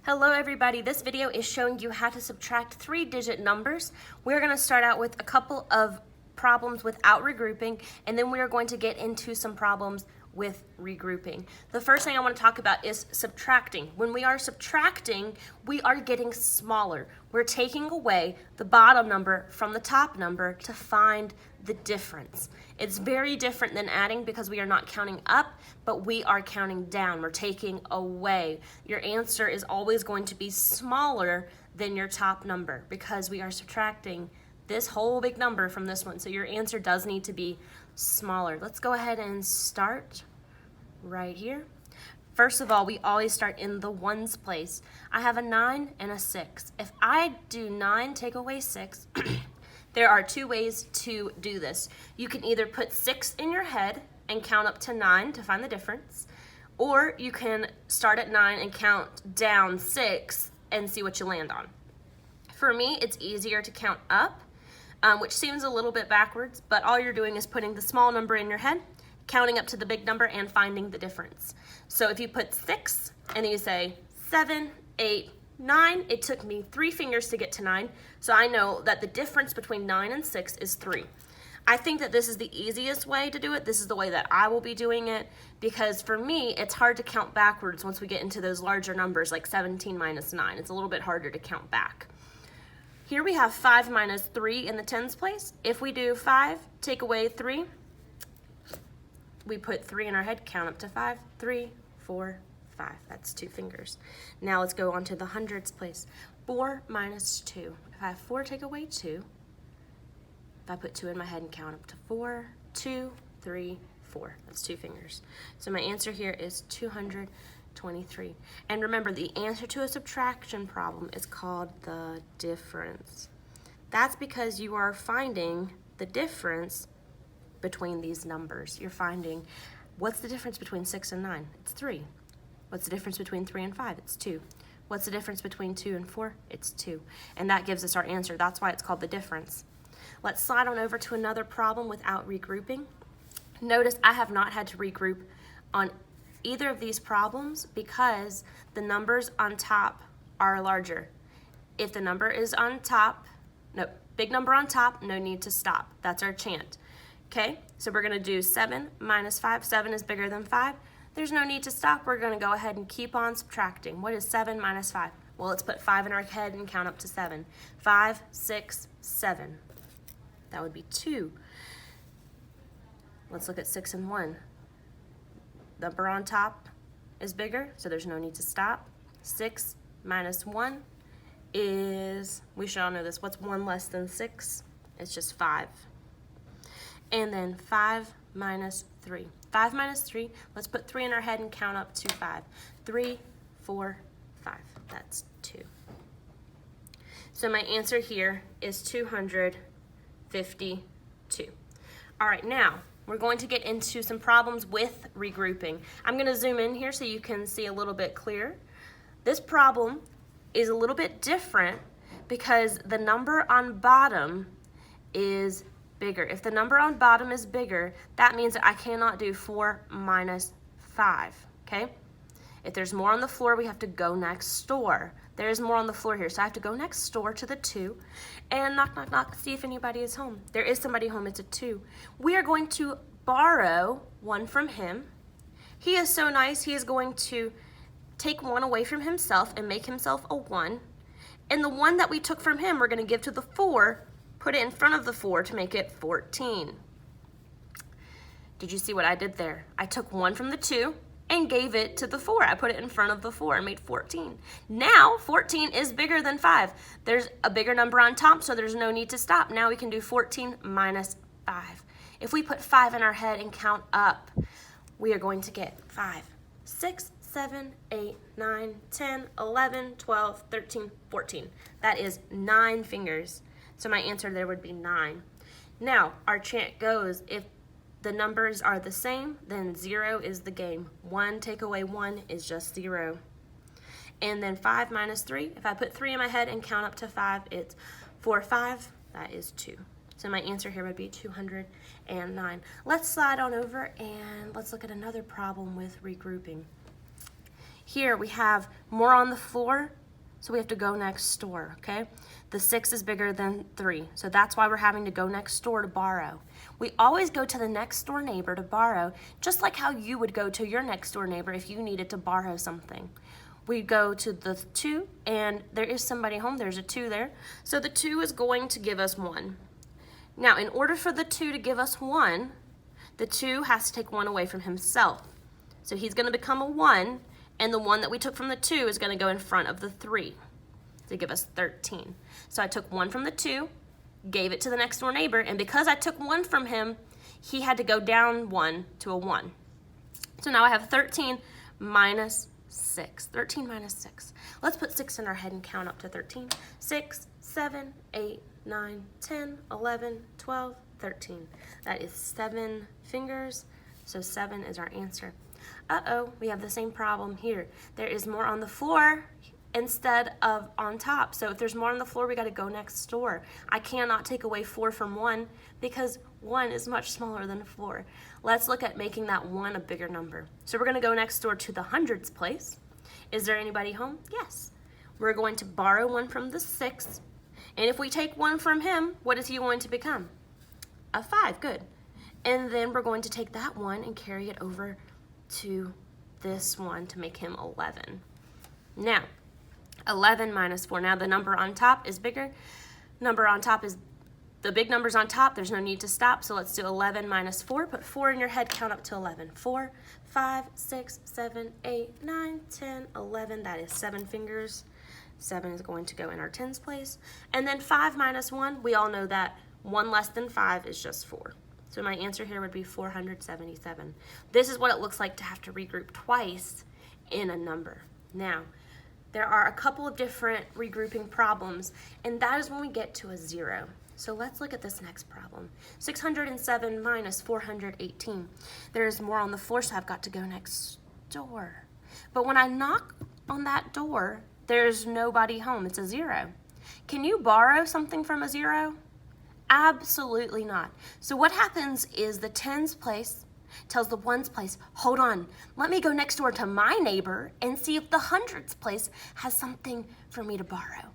Hello everybody, this video is showing you how to subtract 3-digit numbers. We're going to start out with a couple of problems without regrouping, and then we are going to get into some problems with regrouping. The first thing I want to talk about is subtracting. When we are subtracting, we are getting smaller. We're taking away the bottom number from the top number to find the difference. It's very different than adding because we are not counting up, but we are counting down. We're taking away. Your answer is always going to be smaller than your top number because we are subtracting this whole big number from this one. So your answer does need to be smaller. Let's go ahead and start right here. First of all, we always start in the ones place. I have a 9 and a 6. If I do 9, take away 6, there are two ways to do this. You can either put 6 in your head and count up to 9 to find the difference, or you can start at 9 and count down 6 and see what you land on. For me, it's easier to count up, which seems a little bit backwards, but all you're doing is putting the small number in your head, counting up to the big number, and finding the difference. So if you put 6 and then you say 7, 8, 9, it took me 3 fingers to get to 9, so I know that the difference between 9 and 6 is 3. I think that this is the easiest way to do it. This is the way that I will be doing it, because for me, it's hard to count backwards once we get into those larger numbers like 17 minus 9. It's a little bit harder to count back. Here we have 5 minus 3 in the tens place. If we do 5, take away 3, we put 3 in our head, count up to 5, 3, 4, 5. That's 2 fingers. Now let's go on to the hundreds place. 4 minus 2. If I have 4, take away 2. If I put 2 in my head and count up to 4, 2, 3, 4. That's 2 fingers. So my answer here is 223. And remember, the answer to a subtraction problem is called the difference. That's because you are finding the difference between these numbers. You're finding, what's the difference between 6 and 9? It's 3. What's the difference between 3 and 5? It's 2. What's the difference between 2 and 4? It's 2. And that gives us our answer. That's why it's called the difference. Let's slide on over to another problem without regrouping. Notice I have not had to regroup on either of these problems because the numbers on top are larger. If the number is on top, big number on top, no need to stop. That's our chant. Okay, so we're going to do 7 minus 5. 7 is bigger than 5. There's no need to stop. We're going to go ahead and keep on subtracting. What is 7 minus 5? Well, let's put 5 in our head and count up to 7. 5, 6, 7. That would be 2. Let's look at 6 and 1. Number on top is bigger, so there's no need to stop. 6 minus 1 is, we should all know this, what's 1 less than 6? It's just 5. And then 5 minus 3. 5 minus 3, let's put 3 in our head and count up to 5. 3, 4, 5. That's 2. So my answer here is 252. All right, now we're going to get into some problems with regrouping. I'm going to zoom in here so you can see a little bit clearer. This problem is a little bit different because the number on bottom is bigger. If the number on bottom is bigger, that means that I cannot do 4 minus 5, okay? If there's more on the floor, we have to go next door. There's more on the floor here, so I have to go next door to the 2 and knock, knock, knock, see if anybody is home. There is somebody home, it's a 2. We are going to borrow 1 from him. He is so nice, he is going to take 1 away from himself and make himself a 1. And the 1 that we took from him, we're going to give to the 4, put it in front of the 4 to make it 14. Did you see what I did there? I took 1 from the 2 and gave it to the 4. I put it in front of the 4 and made 14. Now 14 is bigger than 5. There's a bigger number on top, so there's no need to stop. Now we can do 14 minus 5. If we put 5 in our head and count up, we are going to get 5, 6, 7, 8, 9, 10, 11, 12, 13, 14. That is 9 fingers. So my answer there would be 9. Now, our chant goes, if the numbers are the same, then 0 is the game. 1 take away 1 is just 0. And then 5 minus 3, if I put 3 in my head and count up to 5, it's 4, 5, that is 2. So my answer here would be 209. Let's slide on over and let's look at another problem with regrouping. Here we have more on the floor, so we have to go next door, okay? The 6 is bigger than 3, so that's why we're having to go next door to borrow. We always go to the next door neighbor to borrow, just like how you would go to your next door neighbor if you needed to borrow something. We go to the 2, and there is somebody home. There's a 2 there. So the 2 is going to give us 1. Now, in order for the 2 to give us 1, the 2 has to take 1 away from himself. So he's going to become a 1, and the 1 that we took from the 2 is going to go in front of the 3 to give us 13. So I took 1 from the 2, gave it to the next door neighbor, and because I took 1 from him, he had to go down 1 to a 1. So now I have 13 minus 6. 13 minus 6. Let's put 6 in our head and count up to 13. 6, 7, 8, 9, 10, 11, 12, 13. That is 7 fingers, so 7 is our answer. Uh-oh, we have the same problem here. There is more on the floor instead of on top. So if there's more on the floor, we got to go next door. I cannot take away 4 from 1 because 1 is much smaller than 4. Let's look at making that 1 a bigger number. So we're going to go next door to the hundreds place. Is there anybody home? Yes. We're going to borrow 1 from the 6. And if we take 1 from him, what is he going to become? A 5. Good. And then we're going to take that 1 and carry it over to this one to make him 11. Now, 11 minus 4. Now the number on top is bigger. Number on top is the big numbers on top. There's no need to stop. So let's do 11 minus 4. Put 4 in your head. Count up to 11. 4, 5, 6, 7, 8, 9, 10, 11. That is 7 fingers. 7 is going to go in our tens place. And then 5 minus 1. We all know that 1 less than 5 is just 4. So my answer here would be 477. This is what it looks like to have to regroup twice in a number. Now, there are a couple of different regrouping problems, and that is when we get to a 0. So let's look at this next problem. 607 minus 418. There's more on the floor, so I've got to go next door. But when I knock on that door, there's nobody home. It's a 0. Can you borrow something from a 0? Absolutely not. So what happens is the tens place tells the ones place, hold on, let me go next door to my neighbor and see if the hundreds place has something for me to borrow.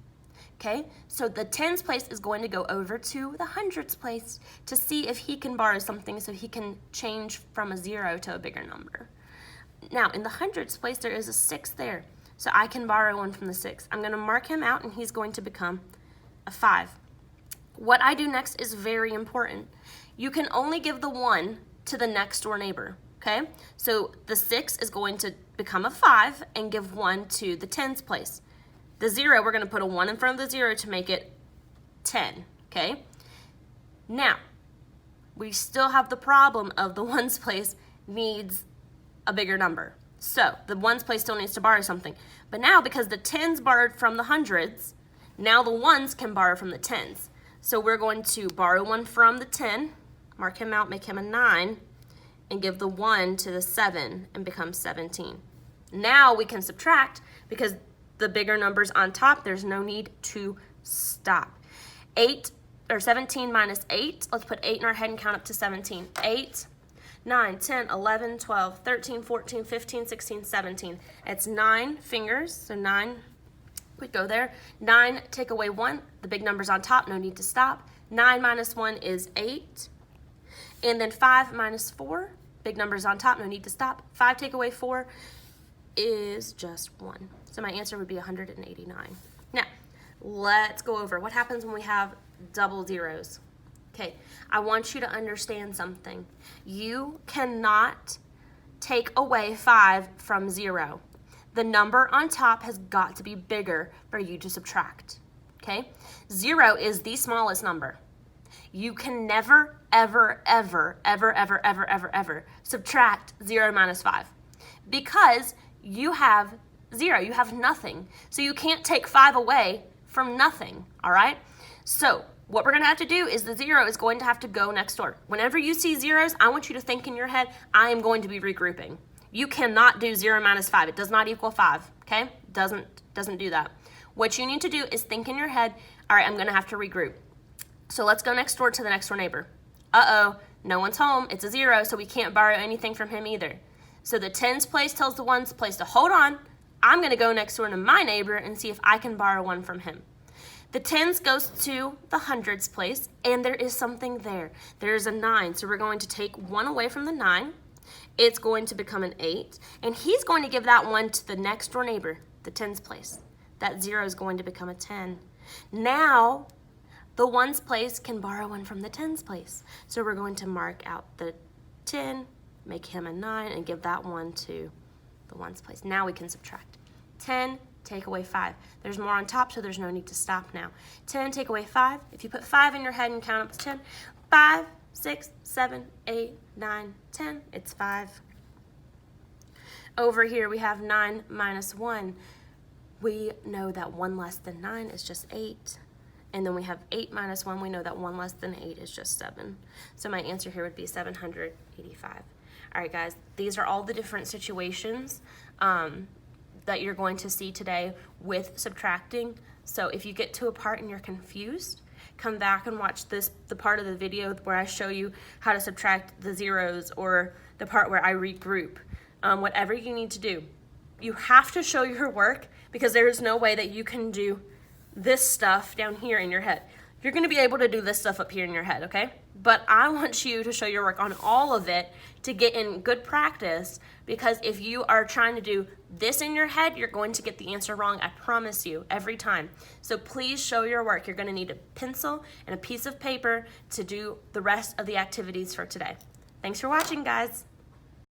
Okay, so the tens place is going to go over to the hundreds place to see if he can borrow something so he can change from a 0 to a bigger number. Now, in the hundreds place, there is a 6 there. So I can borrow 1 from the 6. I'm going to mark him out, and he's going to become a 5. What I do next is very important. You can only give the 1 to the next door neighbor, okay? So the 6 is going to become a 5 and give 1 to the tens place. The 0, we're going to put a 1 in front of the 0 to make it 10, okay? Now, we still have the problem of the ones place needs a bigger number. So the ones place still needs to borrow something. But now, because the tens borrowed from the hundreds, now the ones can borrow from the tens. So we're going to borrow 1 from the 10, mark him out, make him a 9, and give the 1 to the 7 and become 17. Now we can subtract because the bigger numbers on top, there's no need to stop. 17 minus 8, let's put 8 in our head and count up to 17. 8, 9, 10, 11, 12, 13, 14, 15, 16, 17. It's 9 fingers, so 9. We go there. 9, take away 1. The big number's on top, no need to stop. 9 minus 1 is 8. And then 5 minus 4, big number's on top, no need to stop. 5 take away 4 is just 1. So my answer would be 189. Now, let's go over what happens when we have double zeros. Okay, I want you to understand something. You cannot take away 5 from 0. The number on top has got to be bigger for you to subtract, okay? 0 is the smallest number. You can never, ever, ever, ever, ever, ever, ever, ever subtract 0 minus 5 because you have 0, you have nothing. So you can't take 5 away from nothing, all right? So what we're gonna have to do is the 0 is going to have to go next door. Whenever you see zeros, I want you to think in your head, I am going to be regrouping. You cannot do 0 minus 5. It does not equal 5, okay? Doesn't do that. What you need to do is think in your head, all right, I'm gonna have to regroup. So let's go next door to the next door neighbor. Uh-oh, no one's home. It's a 0, so we can't borrow anything from him either. So the tens place tells the ones place to hold on. I'm gonna go next door to my neighbor and see if I can borrow one from him. The tens goes to the hundreds place, and there is something there. There's a 9, so we're going to take 1 away from the 9. It's going to become an 8, and he's going to give that 1 to the next door neighbor, the tens place. That 0 is going to become a 10. Now, the ones place can borrow 1 from the tens place. So we're going to mark out the 10, make him a 9, and give that 1 to the ones place. Now we can subtract. 10, take away 5. There's more on top, so there's no need to stop now. 10, take away 5. If you put 5 in your head and count up to 10, 5, 6, 7, 8, 9, 10. It's 5. Over here we have 9 minus 1. We know that 1 less than 9 is just 8. And then we have 8 minus 1. We know that 1 less than 8 is just 7. So my answer here would be 785. All right, guys, these are all the different situations that you're going to see today with subtracting. So if you get to a part and you're confused, come back and watch the part of the video where I show you how to subtract the zeros, or the part where I regroup. Whatever you need to do. You have to show your work, because there is no way that you can do this stuff down here in your head. You're going to be able to do this stuff up here in your head, okay? But I want you to show your work on all of it to get in good practice, because if you are trying to do this in your head, you're going to get the answer wrong, I promise you, every time. So please show your work. You're going to need a pencil and a piece of paper to do the rest of the activities for today. Thanks for watching, guys.